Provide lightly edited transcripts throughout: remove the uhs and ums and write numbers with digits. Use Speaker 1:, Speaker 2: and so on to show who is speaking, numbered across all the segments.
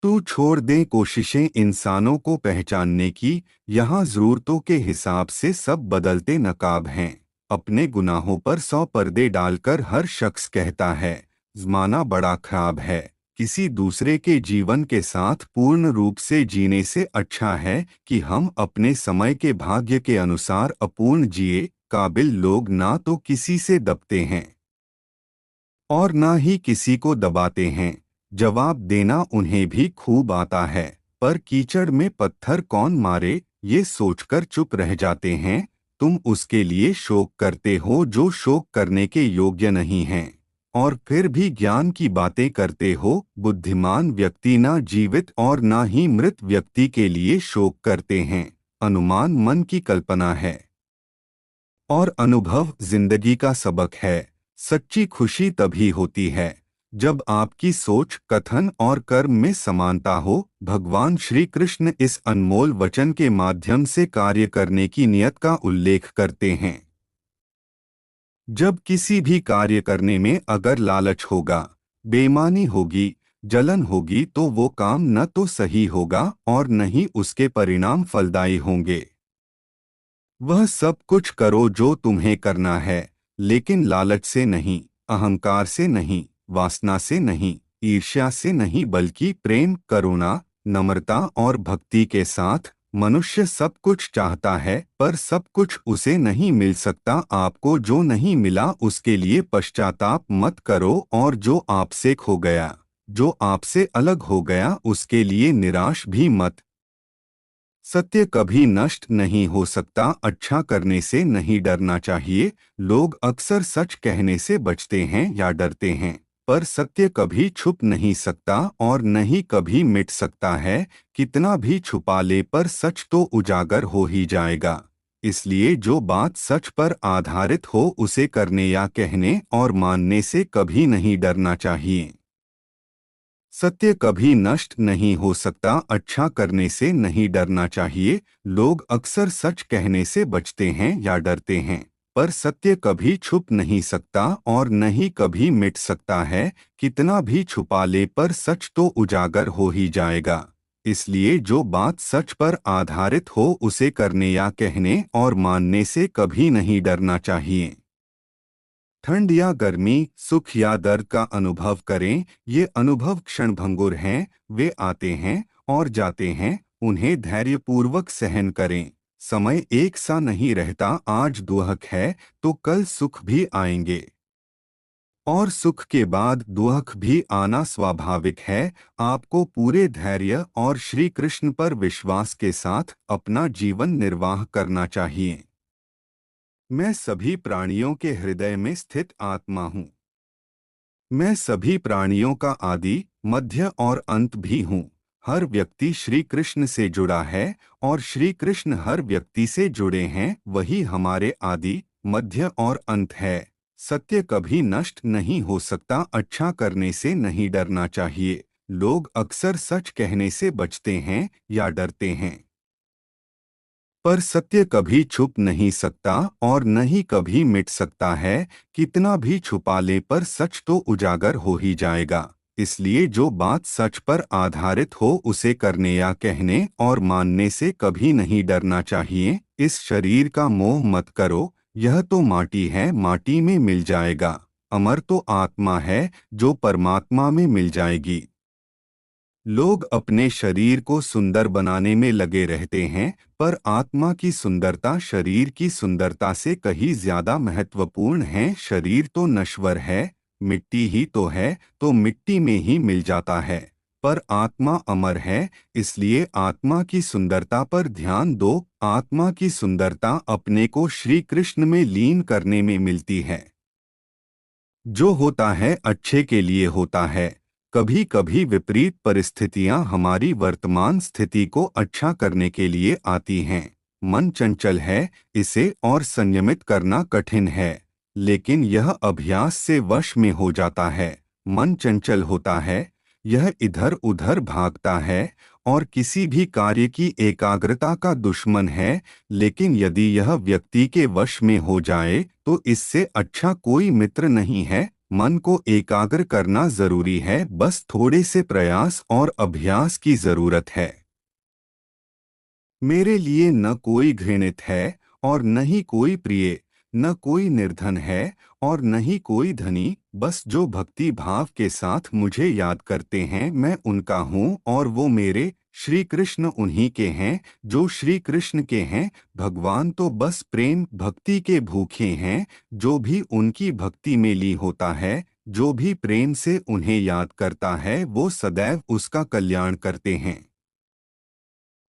Speaker 1: तो छोड़ दें कोशिशें इंसानों को पहचानने की। यहाँ ज़रूरतों के हिसाब से सब बदलते नकाब हैं। अपने गुनाहों पर 100 पर्दे डालकर हर शख्स कहता है ज़माना बड़ा ख़राब है। किसी दूसरे के जीवन के साथ पूर्ण रूप से जीने से अच्छा है कि हम अपने समय के भाग्य के अनुसार अपूर्ण जिए। काबिल लोग ना तो किसी से दबते हैं और ना ही किसी को दबाते हैं। जवाब देना उन्हें भी खूब आता है, पर कीचड़ में पत्थर कौन मारे ये सोचकर चुप रह जाते हैं। तुम उसके लिए शोक करते हो जो शोक करने के योग्य नहीं हैं, और फिर भी ज्ञान की बातें करते हो। बुद्धिमान व्यक्ति ना जीवित और ना ही मृत व्यक्ति के लिए शोक करते हैं। अनुमान मन की कल्पना है और अनुभव जिंदगी का सबक है। सच्ची खुशी तभी होती है जब आपकी सोच, कथन और कर्म में समानता हो। भगवान श्री कृष्ण इस अनमोल वचन के माध्यम से कार्य करने की नियत का उल्लेख करते हैं। जब किसी भी कार्य करने में अगर लालच होगा, बेईमानी होगी, जलन होगी तो वो काम न तो सही होगा और न ही उसके परिणाम फलदायी होंगे। वह सब कुछ करो जो तुम्हें करना है, लेकिन लालच से नहीं, अहंकार से नहीं, वासना से नहीं, ईर्ष्या से नहीं, बल्कि प्रेम, करुणा, नम्रता और भक्ति के साथ। मनुष्य सब कुछ चाहता है पर सब कुछ उसे नहीं मिल सकता। आपको जो नहीं मिला उसके लिए पश्चाताप मत करो, और जो आपसे खो गया, जो आपसे अलग हो गया, उसके लिए निराश भी मत। सत्य कभी नष्ट नहीं हो सकता। अच्छा करने से नहीं डरना चाहिए। लोग अक्सर सच कहने से बचते हैं या डरते हैं, पर सत्य कभी छुप नहीं सकता और नहीं कभी मिट सकता है। कितना भी छुपा ले पर सच तो उजागर हो ही जाएगा। इसलिए जो बात सच पर आधारित हो उसे करने या कहने और मानने से कभी नहीं डरना चाहिए। सत्य कभी नष्ट नहीं हो सकता। अच्छा करने से नहीं डरना चाहिए। लोग अक्सर सच कहने से बचते हैं या डरते हैं, पर सत्य कभी छुप नहीं सकता और नहीं कभी मिट सकता है। कितना भी छुपा ले पर सच तो उजागर हो ही जाएगा। इसलिए जो बात सच पर आधारित हो उसे करने या कहने और मानने से कभी नहीं डरना चाहिए। ठंड या गर्मी, सुख या दर्द का अनुभव करें। ये अनुभव क्षणभंगुर हैं, वे आते हैं और जाते हैं। उन्हें धैर्यपूर्वक सहन करें। समय एक सा नहीं रहता। आज दुख है तो कल सुख भी आएंगे, और सुख के बाद दुख भी आना स्वाभाविक है। आपको पूरे धैर्य और श्री कृष्ण पर विश्वास के साथ अपना जीवन निर्वाह करना चाहिए। मैं सभी प्राणियों के हृदय में स्थित आत्मा हूँ। मैं सभी प्राणियों का आदि, मध्य और अंत भी हूँ। हर व्यक्ति श्री कृष्ण से जुड़ा है और श्री कृष्ण हर व्यक्ति से जुड़े हैं। वही हमारे आदि, मध्य और अंत है। सत्य कभी नष्ट नहीं हो सकता। अच्छा करने से नहीं डरना चाहिए। लोग अक्सर सच कहने से बचते हैं या डरते हैं, पर सत्य कभी छुप नहीं सकता और न ही कभी मिट सकता है। कितना भी छुपा ले पर सच तो उजागर हो ही जाएगा। इसलिए जो बात सच पर आधारित हो उसे करने या कहने और मानने से कभी नहीं डरना चाहिए। इस शरीर का मोह मत करो। यह तो माटी है, माटी में मिल जाएगा। अमर तो आत्मा है जो परमात्मा में मिल जाएगी। लोग अपने शरीर को सुंदर बनाने में लगे रहते हैं, पर आत्मा की सुंदरता शरीर की सुंदरता से कहीं ज्यादा महत्वपूर्ण है। शरीर तो नश्वर है, मिट्टी ही तो है, तो मिट्टी में ही मिल जाता है, पर आत्मा अमर है। इसलिए आत्मा की सुंदरता पर ध्यान दो। आत्मा की सुंदरता अपने को श्री कृष्ण में लीन करने में मिलती है। जो होता है अच्छे के लिए होता है। कभी कभी विपरीत परिस्थितियां हमारी वर्तमान स्थिति को अच्छा करने के लिए आती हैं। मन चंचल है, इसे और संयमित करना कठिन है, लेकिन यह अभ्यास से वश में हो जाता है। मन चंचल होता है, यह इधर उधर भागता है और किसी भी कार्य की एकाग्रता का दुश्मन है। लेकिन यदि यह व्यक्ति के वश में हो जाए तो इससे अच्छा कोई मित्र नहीं है। मन को एकाग्र करना जरूरी है, बस थोड़े से प्रयास और अभ्यास की जरूरत है। मेरे लिए न कोई घृणित है और न ही कोई प्रिय, न कोई निर्धन है और न ही कोई धनी, बस जो भक्ति भाव के साथ मुझे याद करते हैं मैं उनका हूँ और वो मेरे। श्री कृष्ण उन्हीं के हैं जो श्री कृष्ण के हैं। भगवान तो बस प्रेम भक्ति के भूखे हैं। जो भी उनकी भक्ति में ली होता है, जो भी प्रेम से उन्हें याद करता है, वो सदैव उसका कल्याण करते हैं।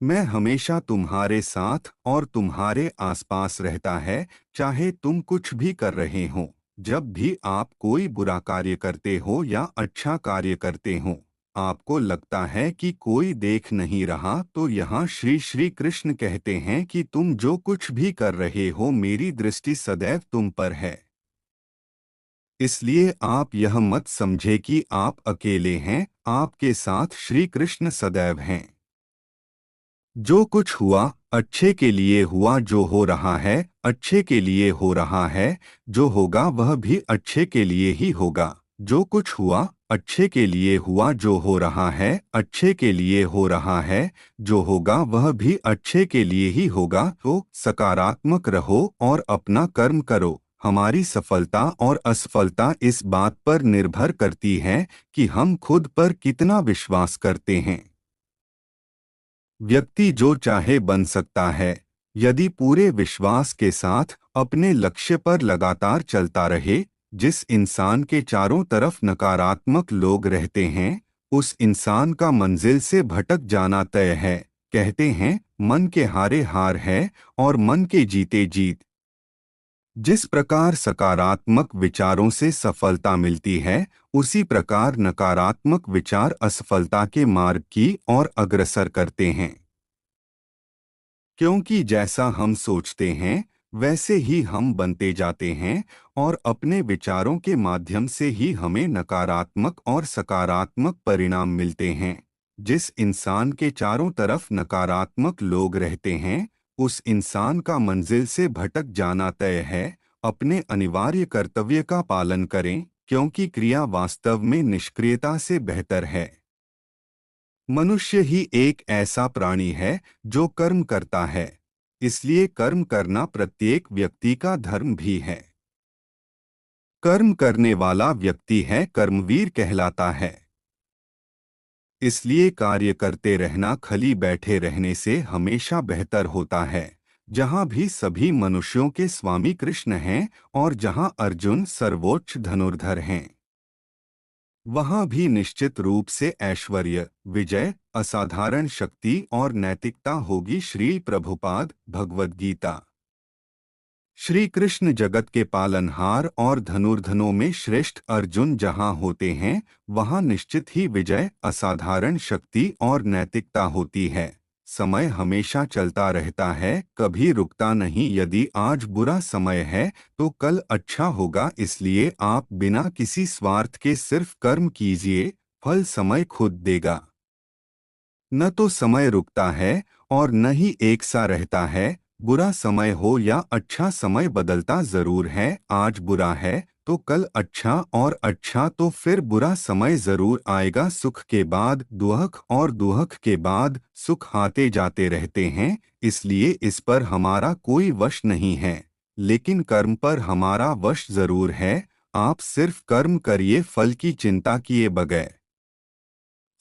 Speaker 1: मैं हमेशा तुम्हारे साथ और तुम्हारे आसपास रहता है, चाहे तुम कुछ भी कर रहे हो। जब भी आप कोई बुरा कार्य करते हो या अच्छा कार्य करते हो, आपको लगता है कि कोई देख नहीं रहा, तो यहाँ श्री श्री कृष्ण कहते हैं कि तुम जो कुछ भी कर रहे हो, मेरी दृष्टि सदैव तुम पर है। इसलिए आप यह मत समझे कि आप अकेले हैं, आपके साथ श्री कृष्ण सदैव हैं। जो कुछ हुआ अच्छे के लिए हुआ, जो हो रहा है अच्छे के लिए हो रहा है, जो होगा वह भी अच्छे के लिए ही होगा। जो कुछ हुआ अच्छे के लिए हुआ, जो हो रहा है अच्छे के लिए हो रहा है, जो होगा वह भी अच्छे के लिए ही होगा। तो सकारात्मक रहो और अपना कर्म करो। हमारी सफलता और असफलता इस बात पर निर्भर करती है कि हम खुद पर कितना विश्वास करते हैं। व्यक्ति जो चाहे बन सकता है, यदि पूरे विश्वास के साथ अपने लक्ष्य पर लगातार चलता रहे। जिस इंसान के चारों तरफ नकारात्मक लोग रहते हैं, उस इंसान का मंजिल से भटक जाना तय है। कहते हैं मन के हारे हार है और मन के जीते जीत। जिस प्रकार सकारात्मक विचारों से सफलता मिलती है, उसी प्रकार नकारात्मक विचार असफलता के मार्ग की ओर अग्रसर करते हैं। क्योंकि जैसा हम सोचते हैं वैसे ही हम बनते जाते हैं और अपने विचारों के माध्यम से ही हमें नकारात्मक और सकारात्मक परिणाम मिलते हैं। जिस इंसान के चारों तरफ नकारात्मक लोग रहते हैं, उस इंसान का मंजिल से भटक जाना तय है। अपने अनिवार्य कर्तव्य का पालन करें, क्योंकि क्रिया वास्तव में निष्क्रियता से बेहतर है। मनुष्य ही एक ऐसा प्राणी है जो कर्म करता है, इसलिए कर्म करना प्रत्येक व्यक्ति का धर्म भी है। कर्म करने वाला व्यक्ति है कर्मवीर कहलाता है। इसलिए कार्य करते रहना खाली बैठे रहने से हमेशा बेहतर होता है। जहाँ भी सभी मनुष्यों के स्वामी कृष्ण हैं और जहाँ अर्जुन सर्वोच्च धनुर्धर हैं, वहाँ भी निश्चित रूप से ऐश्वर्य, विजय, असाधारण शक्ति और नैतिकता होगी। श्री प्रभुपाद भगवद गीता। श्री कृष्ण जगत के पालनहार और धनुर्धनों में श्रेष्ठ अर्जुन जहाँ होते हैं, वहाँ निश्चित ही विजय, असाधारण शक्ति और नैतिकता होती है। समय हमेशा चलता रहता है, कभी रुकता नहीं। यदि आज बुरा समय है तो कल अच्छा होगा। इसलिए आप बिना किसी स्वार्थ के सिर्फ कर्म कीजिए, फल समय खुद देगा। न तो समय रुकता है और न ही एक सा रहता है। बुरा समय हो या अच्छा समय बदलता जरूर है। आज बुरा है तो कल अच्छा और अच्छा तो फिर बुरा समय जरूर आएगा। सुख के बाद दुख और दुख के बाद सुख आते जाते रहते हैं, इसलिए इस पर हमारा कोई वश नहीं है। लेकिन कर्म पर हमारा वश जरूर है। आप सिर्फ कर्म करिए, फल की चिंता किए बगैर।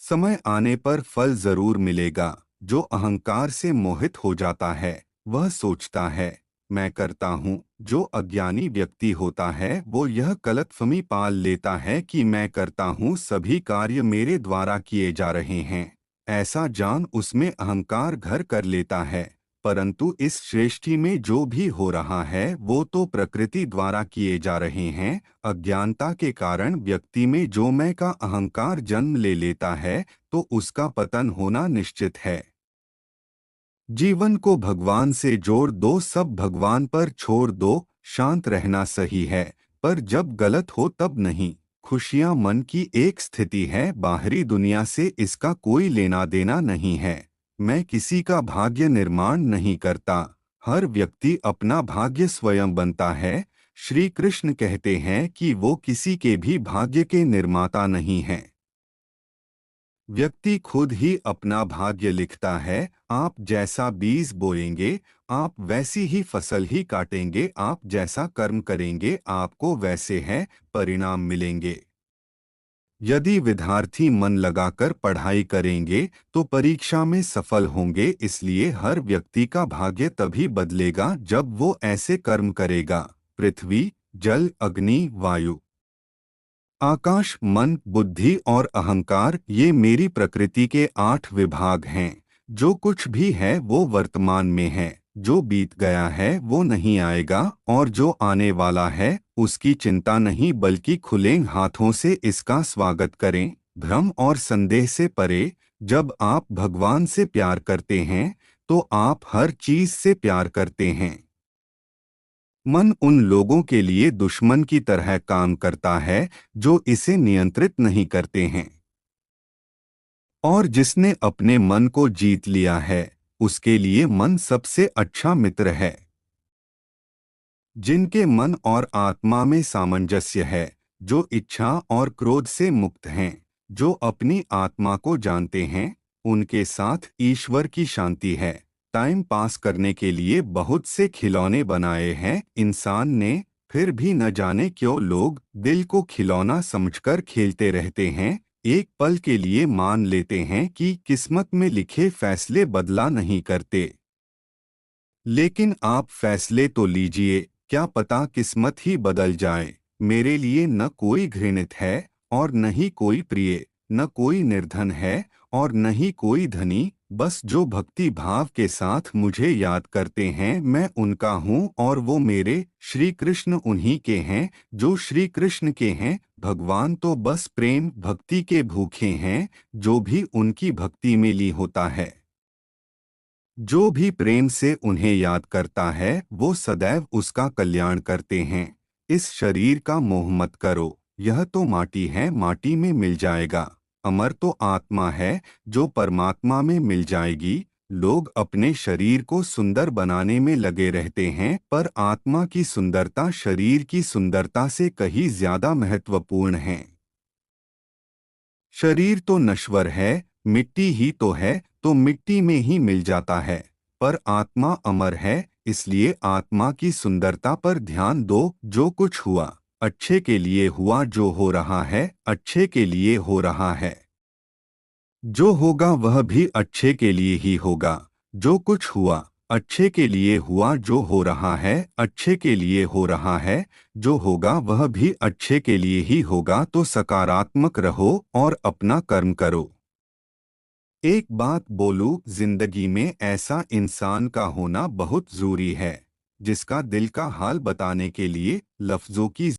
Speaker 1: समय आने पर फल जरूर मिलेगा। जो अहंकार से मोहित हो जाता है, वह सोचता है मैं करता हूँ। जो अज्ञानी व्यक्ति होता है वो यह गलतफहमी पाल लेता है कि मैं करता हूँ, सभी कार्य मेरे द्वारा किए जा रहे हैं। ऐसा जान उसमें अहंकार घर कर लेता है। परंतु इस सृष्टि में जो भी हो रहा है वो तो प्रकृति द्वारा किए जा रहे हैं। अज्ञानता के कारण व्यक्ति में जो मैं का अहंकार जन्म ले लेता है, तो उसका पतन होना निश्चित है। जीवन को भगवान से जोड़ दो, सब भगवान पर छोड़ दो। शांत रहना सही है, पर जब गलत हो तब नहीं। खुशियां मन की एक स्थिति है, बाहरी दुनिया से इसका कोई लेना देना नहीं है। मैं किसी का भाग्य निर्माण नहीं करता। हर व्यक्ति अपना भाग्य स्वयं बनता है। श्री कृष्ण कहते हैं कि वो किसी के भी भाग्य के निर्माता नहीं हैं। व्यक्ति खुद ही अपना भाग्य लिखता है। आप जैसा बीज बोएंगे, आप वैसी ही फसल ही काटेंगे। आप जैसा कर्म करेंगे, आपको वैसे है परिणाम मिलेंगे। यदि विद्यार्थी मन लगाकर पढ़ाई करेंगे तो परीक्षा में सफल होंगे। इसलिए हर व्यक्ति का भाग्य तभी बदलेगा जब वो ऐसे कर्म करेगा। पृथ्वी, जल, अग्नि, वायु, आकाश, मन, बुद्धि और अहंकार, ये मेरी प्रकृति के 8 विभाग हैं। जो कुछ भी है वो वर्तमान में है। जो बीत गया है वो नहीं आएगा, और जो आने वाला है उसकी चिंता नहीं, बल्कि खुले हाथों से इसका स्वागत करें। भ्रम और संदेह से परे। जब आप भगवान से प्यार करते हैं तो आप हर चीज से प्यार करते हैं। मन उन लोगों के लिए दुश्मन की तरह काम करता है जो इसे नियंत्रित नहीं करते हैं। और जिसने अपने मन को जीत लिया है उसके लिए मन सबसे अच्छा मित्र है। जिनके मन और आत्मा में सामंजस्य है, जो इच्छा और क्रोध से मुक्त हैं, जो अपनी आत्मा को जानते हैं, उनके साथ ईश्वर की शांति है। टाइम पास करने के लिए बहुत से खिलौने बनाए हैं इंसान ने, फिर भी न जाने क्यों लोग दिल को खिलौना समझकर खेलते रहते हैं। एक पल के लिए मान लेते हैं कि किस्मत में लिखे फैसले बदला नहीं करते। लेकिन आप फैसले तो लीजिए, क्या पता किस्मत ही बदल जाए। मेरे लिए न कोई घृणित है और न ही कोई प्रिय, न कोई निर्धन है और न ही कोई धनी। बस जो भक्ति भाव के साथ मुझे याद करते हैं मैं उनका हूँ और वो मेरे। श्री कृष्ण उन्हीं के हैं जो श्री कृष्ण के हैं। भगवान तो बस प्रेम भक्ति के भूखे हैं। जो भी उनकी भक्ति में ली होता है, जो भी प्रेम से उन्हें याद करता है, वो सदैव उसका कल्याण करते हैं। इस शरीर का मोह मत करो, यह तो माटी है, माटी में मिल जाएगा। अमर तो आत्मा है जो परमात्मा में मिल जाएगी। लोग अपने शरीर को सुंदर बनाने में लगे रहते हैं, पर आत्मा की सुंदरता शरीर की सुंदरता से कहीं ज्यादा महत्वपूर्ण है। शरीर तो नश्वर है, मिट्टी ही तो है, तो मिट्टी में ही मिल जाता है। पर आत्मा अमर है, इसलिए आत्मा की सुंदरता पर ध्यान दो। जो कुछ हुआ अच्छे के लिए हुआ, जो हो रहा है अच्छे के लिए हो रहा है, जो होगा वह भी अच्छे के लिए ही होगा। जो कुछ हुआ अच्छे के लिए हुआ, जो हो रहा है अच्छे के लिए हो रहा है, जो होगा वह भी अच्छे के लिए ही होगा। तो सकारात्मक रहो और अपना कर्म करो। एक बात बोलूं, जिंदगी में ऐसा इंसान का होना बहुत जरूरी है जिसका दिल का हाल बताने के लिए लफ्जों की